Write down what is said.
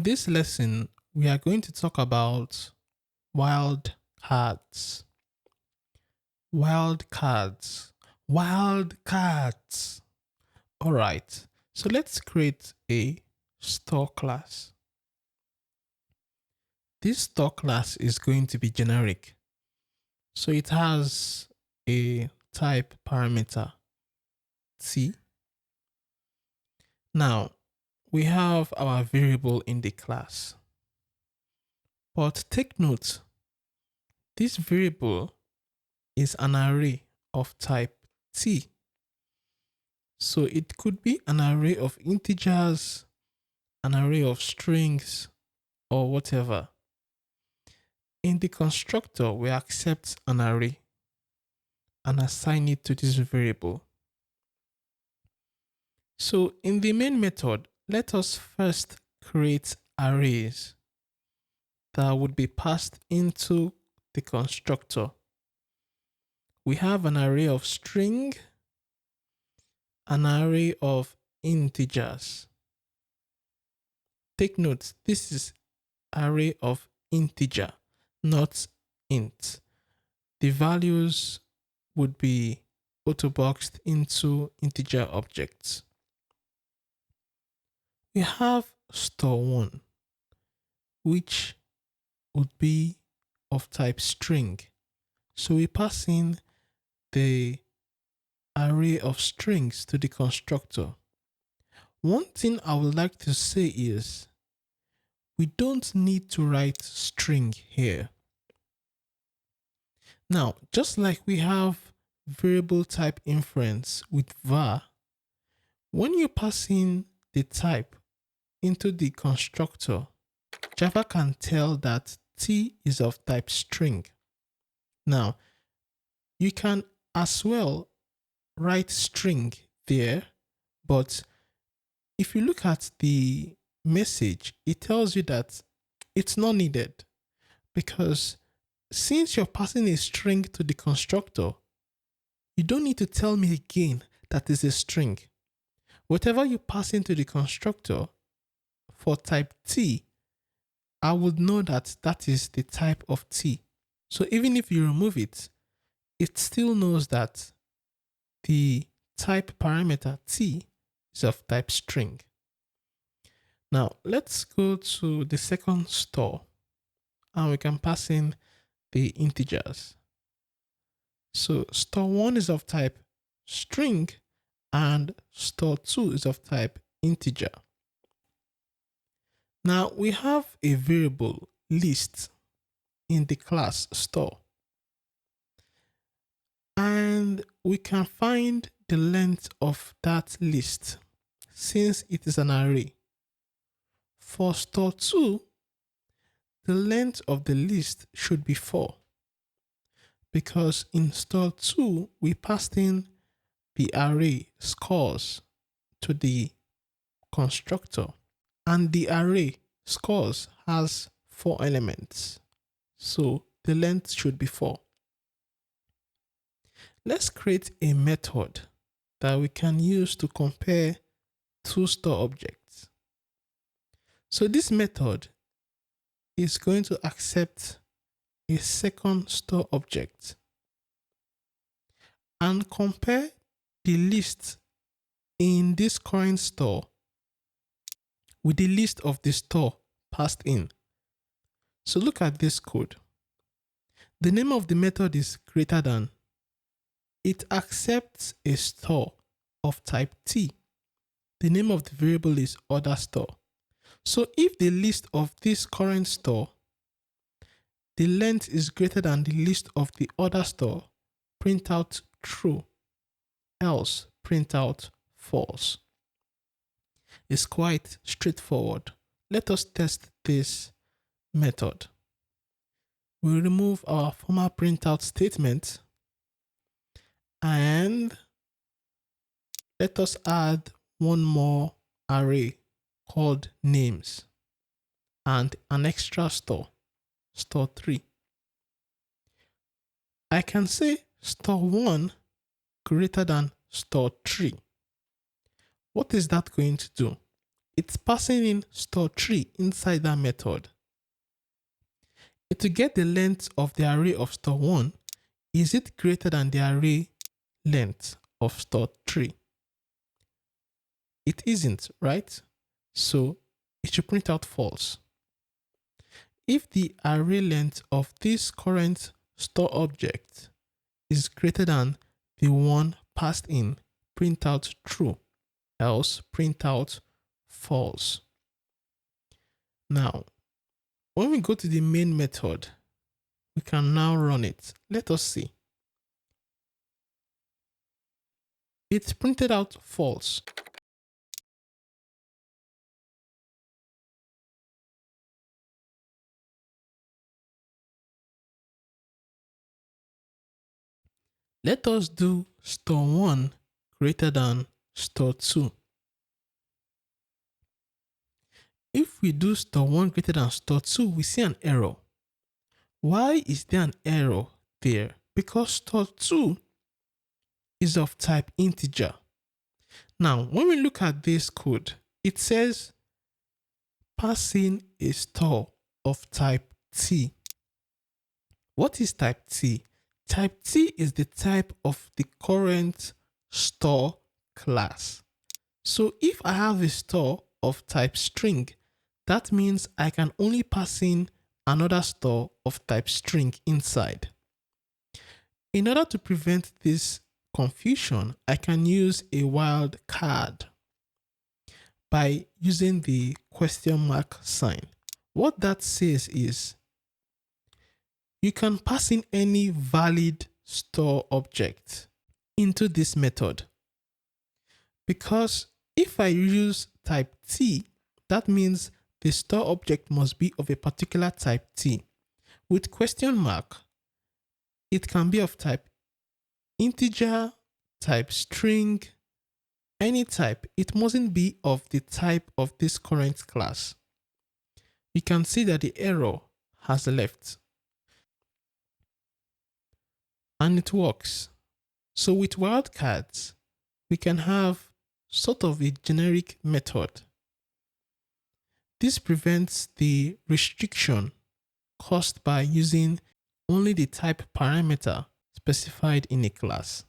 this lesson, we are going to talk about wild cards. Wild cards. Wild cards. All right. So let's create a store class. This store class is going to be generic. So it has a type parameter T. Now, we have our variable in the class. But take note, this variable is an array of type T. So it could be an array of integers, an array of strings, or whatever. In the constructor, we accept an array and assign it to this variable. So in the main method, let us first create arrays that would be passed into the constructor. We have an array of string, an array of integers. Take note, this is array of integer, not int. The values would be auto-boxed into integer objects. We have store1, which would be of type string. So we pass in the array of strings to the constructor. One thing I would like to say is we don't need to write string here. Now, just like we have variable type inference with var, when you pass in the type into the constructor, Java can tell that T is of type string. Now, you can as well write string there, but if you look at the message, it tells you that it's not needed, because since you're passing a string to the constructor, you don't need to tell me again that is a string. Whatever you pass into the constructor for type T, I would know that that is the type of T. So even if you remove it, it still knows that the type parameter T is of type string. Now let's go to the second store and we can pass in the integers. So store1 is of type string and store2 is of type integer. Now we have a variable list in the class store, and we can find the length of that list since it is an array. For store2, the length of the list should be 4, because in store2 we passed in the array scores to the constructor, and the array scores has 4 elements. So the length should be 4. Let's create a method that we can use to compare two store objects. So this method is going to accept a second store object and compare the list in this current store with the list of the store passed in. So look at this code. The name of the method is greater than. It accepts a store of type T. The name of the variable is other store. So if the list of this current store, the length is greater than the list of the other store, print out true, else print out false. It's quite straightforward. Let us test this method. We remove our former printout statement and let us add one more array called names and an extra store, store3. I can say store1 greater than store3. What is that going to do? it's passing in store 3 inside that method. To get the length of the array of store 1, is it greater than the array length of store 3? It isn't, right? So it should print out false. If the array length of this current store object is greater than the one passed in, print out true, else print out false. Now, when we go to the main method, we can now run it. Let us see. It's printed out false. Let us do store 1 greater than store 2. If we do store 1 greater than store 2, we see an error. Why is there an error there? Because store 2 is of type integer. Now, when we look at this code, it says pass in a store of type T. What is type T? Type T is the type of the current store class. So if I have a store of type string, that means I can only pass in another store of type string inside. In order to prevent this confusion, I can use a wildcard by using the question mark sign. What that says is you can pass in any valid store object into this method. Because if I use type T, that means the store object must be of a particular type T. With question mark, it can be of type integer, type string, any type. It mustn't be of the type of this current class. You can see that the error has left. And it works. So with wildcards, we can have sort of a generic method. This prevents the restriction caused by using only the type parameter specified in a class.